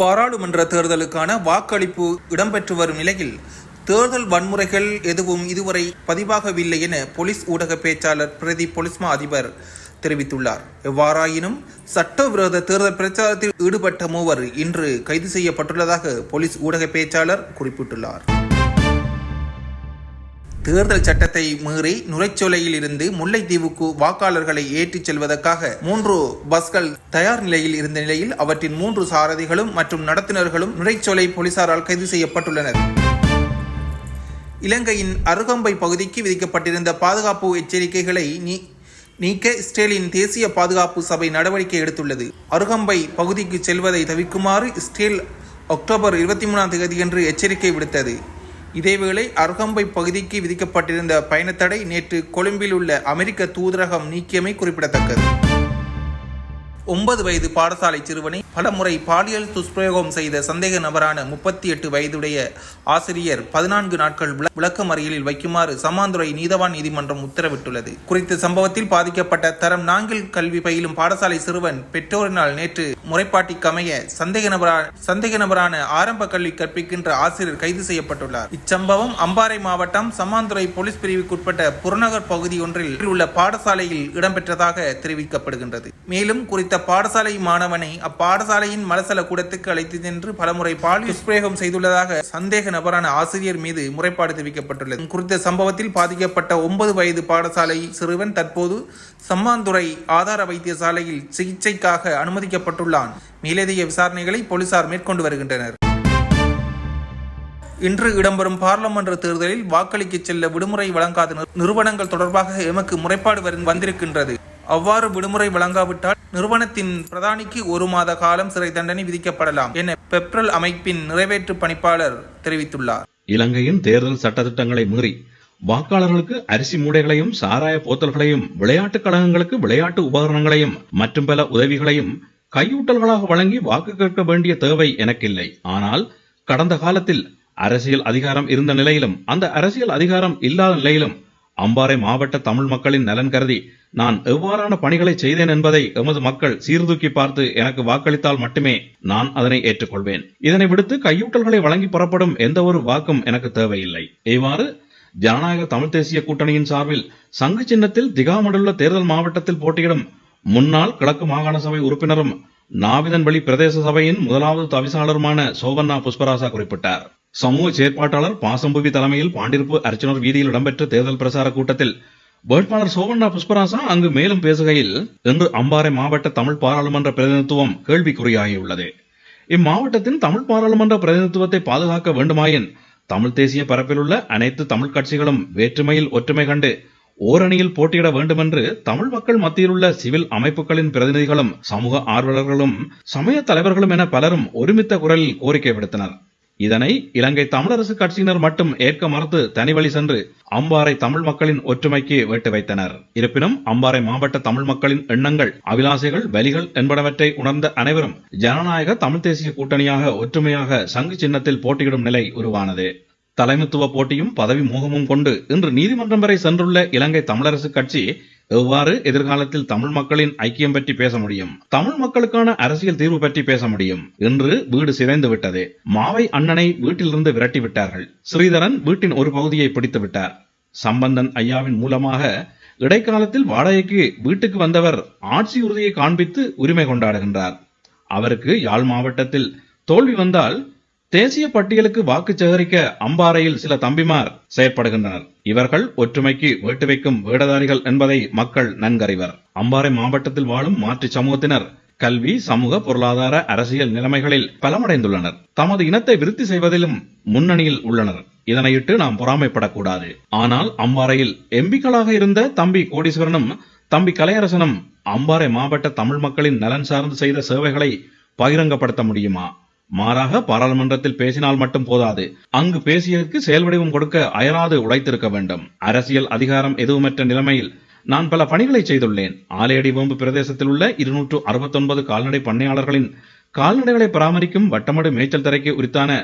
பாராளுமன்ற தேர்தலுக்கான வாக்களிப்பு இடம்பெற்று வரும் நிலையில் தேர்தல் வன்முறைகள் எதுவும் இதுவரை பதிவாகவில்லை என போலீஸ் ஊடக பேச்சாளர் பிரதி பொலிஸ்மா அதிபர் தெரிவித்துள்ளார். எவ்வாறாயினும் சட்டவிரோத தேர்தல் பிரச்சாரத்தில் ஈடுபட்ட மூவர் இன்று கைது செய்யப்பட்டுள்ளதாக போலீஸ் ஊடக பேச்சாளர் குறிப்பிட்டுள்ளார். தேர்தல் சட்டத்தை மீறி நுரைச்சோலையில் இருந்து முல்லைத்தீவுக்கு வாக்காளர்களை ஏற்றிச் செல்வதற்காக 3 பஸ்கள் தயார் நிலையில் இருந்த நிலையில் அவற்றின் 3 சாரதிகளும் மற்றும் நடத்துனர்களும் நுரைச்சோலை போலீசாரால் கைது செய்யப்பட்டுள்ளனர். இலங்கையின் அருகம்பை பகுதிக்கு விதிக்கப்பட்டிருந்த பாதுகாப்பு எச்சரிக்கைகளை நீக்க இஸ்ரேலின் தேசிய பாதுகாப்பு சபை நடவடிக்கை எடுத்துள்ளது. அருகம்பை பகுதிக்கு செல்வதை தவிர்க்குமாறு இஸ்ரேல் அக்டோபர் 23ஆம் தேதியன்று எச்சரிக்கை விடுத்தது. இதேவேளை அருகம்பை பகுதிக்கு விதிக்கப்பட்டிருந்த பயணத்தடை நேற்று கொழும்பில் உள்ள அமெரிக்க தூதரகம் நீக்கியமை குறிப்பிடத்தக்கது. 9 வயது பாடசாலை சிறுவனை பலமுறை பாலியல் துஷ்பிரயோகம் செய்த சந்தேக நபரான 38 வயதுடைய ஆசிரியர் 14 நாட்கள் விளக்கமறியலில் வைக்குமாறு சம்மாந்துறை நீதவான் நீதிமன்றம் உத்தரவிட்டுள்ளது. குறித்த சம்பவத்தில் பாதிக்கப்பட்ட தரம் 4 கல்வி பயிலும் பாடசாலை சிறுவன் பெற்றோரினால் நேற்று முறைப்பாட்டிற்கமைய சந்தேக நபரான ஆரம்ப கல்வி கற்பிக்கின்ற ஆசிரியர் கைது செய்யப்பட்டுள்ளார். இச்சம்பவம் அம்பாறை மாவட்டம் சம்மாந்துறை போலீஸ் பிரிவுக்குட்பட்ட புறநகர் பகுதி ஒன்றில் உள்ள பாடசாலையில் இடம்பெற்றதாக தெரிவிக்கப்படுகின்றது. மேலும் குறித்த பாடசாலை மாணவனை அப்பாடசாலையின் மலசல கூடத்துக்கு அழைத்து சென்று பலமுறை பாலியல் துஷ்பிரயோகம் செய்துள்ளதாக சந்தேக நபரான ஆசிரியர் மீது முறைப்பாடு தெரிவிக்கப்பட்டுள்ளது. குறித்த சம்பவத்தில் பாதிக்கப்பட்ட 9 வயது பாடசாலை சிறுவன் தற்போது சம்மாந்துறை ஆதார வைத்தியசாலையில் சிகிச்சைக்காக அனுமதிக்கப்பட்டுள்ளான். மேலதிக விசாரணைகளை போலீசார் மேற்கொண்டு வருகின்றனர். இன்று இடம்பெறும் பாராளுமன்ற தேர்தலில் வாக்களிக்க செல்ல விடுமுறை வழங்காத நிறுவனங்கள் தொடர்பாக எமக்கு முறைப்பாடு வந்திருக்கின்றது. அவ்வாறு விடுமுறை வழங்காவிட்டால் நிறுவனத்தின் பிரதானிக்கு 1 மாத காலம் சிறை தண்டனை விதிக்கப்படலாம் என பெப்ரல் அமைப்பின் நிறைவேற்று பணிப்பாளர் தெரிவித்துள்ளார். இலங்கையின் தேர்தல் சட்டத்திட்டங்களை மீறி வாக்காளர்களுக்கு அரிசி மூடைகளையும் சாராய போத்தல்களையும் விளையாட்டுக் கழகங்களுக்கு விளையாட்டு உபகரணங்களையும் மற்றும் பல உதவிகளையும் கையூட்டல்களாக வழங்கி வாக்கு கேட்க வேண்டிய தேவை எனக்கில்லை. ஆனால் கடந்த காலத்தில் அரசியல் அதிகாரம் இருந்த நிலையிலும் அந்த அரசியல் அதிகாரம் இல்லாத நிலையிலும் அம்பாறை மாவட்ட தமிழ் மக்களின் நலன் கருதி நான் எவ்வாறான பணிகளை செய்தேன் என்பதை எமது மக்கள் சீர்தூக்கி பார்த்து எனக்கு வாக்களித்தால் மட்டுமே நான் அதனை ஏற்றுக்கொள்வேன். இதனை விடுத்து கையூட்டல்களை வழங்கி புறப்படும் எந்த ஒரு வாக்கும் எனக்கு தேவையில்லை. இவ்வாறு ஜனநாயக தமிழ் தேசிய கூட்டணியின் சார்பில் சங்கு சின்னத்தில் திகாமடுள்ள தேர்தல் மாவட்டத்தில் போட்டியிடும் முன்னாள் கிழக்கு மாகாண சபை உறுப்பினரும் நாவிதன்வெளி பிரதேச சபையின் 1வது தவிசாளருமான சோவண்ணா புஷ்பராசா குறிப்பிட்டார். சமூக செயற்பாட்டாளர் பாசம்புவி தலைமையில் பாண்டிருப்பு அர்ச்சனர் வீதியில் இடம்பெற்ற தேர்தல் பிரசார கூட்டத்தில் வேட்பாளர் சோவண்ணா புஷ்பராசா அங்கு மேலும் பேசுகையில், இன்று அம்பாறை மாவட்ட தமிழ் பாராளுமன்ற பிரதிநிதித்துவம் கேள்விக்குறியாகியுள்ளது. இம்மாவட்டத்தின் தமிழ் பாராளுமன்ற பிரதிநிதித்துவத்தை பாதுகாக்க வேண்டுமாயின் தமிழ் தேசிய பரப்பில் உள்ள அனைத்து தமிழ் கட்சிகளும் வேற்றுமையில் ஒற்றுமை கண்டு ஓரணியில் போட்டியிட வேண்டுமென்று தமிழ் மக்கள் மத்தியில் உள்ள சிவில் அமைப்புகளின் பிரதிநிதிகளும் சமூக ஆர்வலர்களும் சமய தலைவர்களும் என பலரும் ஒருமித்த குரலில் கோரிக்கை விடுத்தனர். இதனை இலங்கை தமிழரசு கட்சியினர் மட்டும் ஏற்க மறுத்து தனிவழி சென்று அம்பாறை தமிழ் மக்களின் ஒற்றுமைக்கு வேட்டு வைத்தனர். இருப்பினும் அம்பாறை மாவட்ட தமிழ் மக்களின் எண்ணங்கள், அபிலாசைகள், வலிகள் என்பனவற்றை உணர்ந்த அனைவரும் ஜனநாயக தமிழ் தேசிய கூட்டணியாக ஒற்றுமையாக சங்கு சின்னத்தில் போட்டியிடும் நிலை உருவானது. தலைமைத்துவ போட்டியும் பதவி மோகமும் கொண்டு இன்று நீதிமன்றம் வரை சென்றுள்ள இலங்கை தமிழரசு கட்சி எவ்வாறு எதிர்காலத்தில் தமிழ் மக்களின் ஐக்கியம் பற்றி பேச முடியும், தமிழ் மக்களுக்கான அரசியல் தீர்வு பற்றி பேச முடியும்? இன்று வீடு சிதைந்து விட்டது. மாவை அண்ணனை வீட்டிலிருந்து விரட்டி விட்டார்கள். ஸ்ரீதரன் வீட்டின் ஒரு பகுதியை பிடித்து விட்டார். சம்பந்தன் ஐயாவின் மூலமாக இடைக்காலத்தில் வாடகைக்கு வீட்டுக்கு வந்தவர் ஆட்சி உறுதியை காண்பித்து உரிமை கொண்டாடுகின்றார். அவருக்கு யாழ் மாவட்டத்தில் தோல்வி வந்தால் தேசிய பட்டியலுக்கு வாக்கு சேகரிக்க அம்பாறையில் சில தம்பிமார் செயற்படுகின்றனர். இவர்கள் ஒற்றுமைக்கு வேட்டு வைக்கும் வேடதாரிகள் என்பதை மக்கள் நன்கறிவர். அம்பாறை மாவட்டத்தில் வாழும் மாற்று சமூகத்தினர் கல்வி, சமூக, பொருளாதார, அரசியல் நிலைமைகளில் பலமடைந்துள்ளனர். தமது இனத்தை விருத்தி செய்வதிலும் முன்னணியில் உள்ளனர். இதனையிட்டு நாம் பொறாமைப்படக்கூடாது. ஆனால் அம்பாறையில் எம்பிக்களாக இருந்த தம்பி கோடீஸ்வரனும் தம்பி கலையரசனும் அம்பாறை மாவட்ட தமிழ் மக்களின் நலன் சார்ந்து செய்த சேவைகளை பகிரங்கப்படுத்த முடியுமா? மாறாக பாராளுமன்றத்தில் பேசினால் மட்டும் போதாது, அங்கு பேசியதற்கு செயல் வடிவம் கொடுக்க அயராது உழைத்திருக்க வேண்டும். அரசியல் அதிகாரம் எதுவுமற்ற நிலைமையில் நான் பல பணிகளை செய்துள்ளேன். ஆலையடி வேம்பு பிரதேசத்தில் உள்ள 269 கால்நடை பண்ணையாளர்களின் கால்நடைகளை பராமரிக்கும் வட்டமடு மேய்ச்சல் தரைக்கு உரித்தான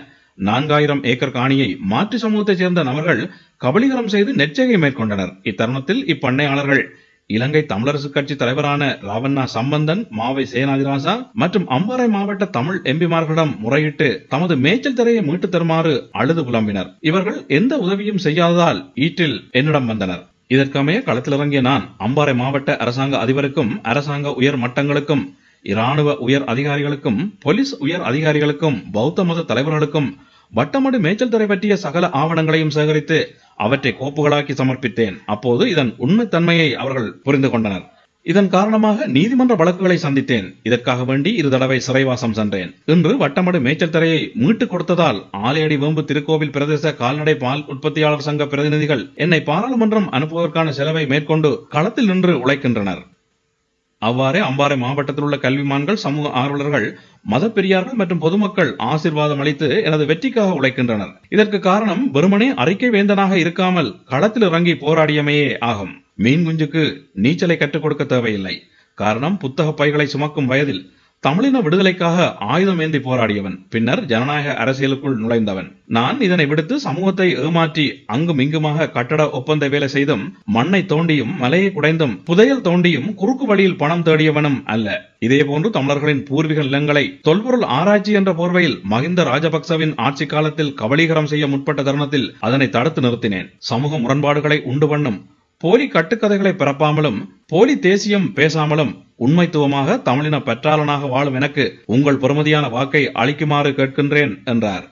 4000 ஏக்கர் காணியை மாற்று சமூகத்தைச் சேர்ந்த நபர்கள் கபலீகரம் செய்து நெச்சையை மேற்கொண்டனர். இத்தருணத்தில் இப்பண்ணையாளர்கள் இலங்கை தமிழரசு கட்சி தலைவரான ராவண்ணா சம்பந்தன், மாவை சேனாதிராசா மற்றும் அம்பாறை மாவட்ட தமிழ் எம்பிமார்களிடம் முறையிட்டு தமது மேய்ச்சல் திரையை மீட்டு தருமாறு அழுது புலம்பினர். இவர்கள் எந்த உதவியும் செய்யாததால் ஈற்றில் என்னிடம் வந்தனர். இதற்கமைய களத்திலிறங்கிய நான் அம்பாறை மாவட்ட அரசாங்க அதிபருக்கும், அரசாங்க உயர் மட்டங்களுக்கும், இராணுவ உயர் அதிகாரிகளுக்கும், போலீஸ் உயர் அதிகாரிகளுக்கும், பௌத்த மத தலைவர்களுக்கும் வட்டமடு மேய்ச்சல் துறை பற்றிய சகல ஆவணங்களையும் சேகரித்து அவற்றை கோப்புகளாக்கி சமர்ப்பித்தேன். அப்போது இதன் உண்மைத்தன்மையை அவர்கள் புரிந்து கொண்டனர். இதன் காரணமாக நீதிமன்ற வழக்குகளை சந்தித்தேன். இதற்காக வேண்டி 2 தடவை சிறைவாசம் சென்றேன். இன்று வட்டமடு மேய்ச்சல் தரையை மீட்டுக் கொடுத்ததால் ஆலையடி வேம்பு திருக்கோவில் பிரதேச கால்நடை பால் உற்பத்தியாளர் சங்க பிரதிநிதிகள் என்னை பாராளுமன்றம் அனுப்புவதற்கான செலவை மேற்கொண்டு களத்தில் நின்று உழைக்கின்றனர். அவ்வாறே அம்பாறை மாவட்டத்தில் உள்ள கல்விமான்கள், சமூக ஆர்வலர்கள், மத பெரியார்கள் மற்றும் பொதுமக்கள் ஆசீர்வாதம் அளித்து எனது வெற்றிக்காக உழைக்கின்றனர். இதற்கு காரணம் வெறுமனே அறிக்கை வேந்தனாக இருக்காமல் களத்தில் இறங்கி போராடியமையே ஆகும். மீன் குஞ்சுக்கு நீச்சலை கற்றுக் கொடுக்க தேவையில்லை. காரணம், புத்தக பைகளை சுமக்கும் வயதில் தமிழின விடுதலைக்காக ஆயுதம் ஏந்தி போராடியவன், பின்னர் ஜனநாயக அரசியலுக்குள் நுழைந்தவன். நான் இதனை விடுத்து சமூகத்தை ஏமாற்றி அங்கும் இங்குமாக கட்டட ஒப்பந்த வேலை செய்தும், மண்ணை தோண்டியும், மலையை குடைந்தும், புதையல் தோண்டியும், குறுக்கு வழியில் பணம் தேடியவனும் அல்ல. இதேபோன்று தமிழர்களின் பூர்வீக நிலங்களை தொல்பொருள் ஆராய்ச்சி என்ற போர்வையில் மஹிந்த ராஜபக்சவின் ஆட்சி காலத்தில் கபலீகரம் செய்ய முற்பட்ட தருணத்தில் அதனை தடுத்து நிறுத்தினேன். சமூக முரண்பாடுகளை உண்டு பண்ணும் போலி கட்டுக்கதைகளை பிறப்பாமலும், போலி தேசியம் பேசாமலும், உண்மைத்துவமாக தமிழின பற்றாளனாக வாழும் எனக்கு உங்கள் பெறுமதியான வாக்கை அளிக்குமாறு கேட்கின்றேன் என்றார்.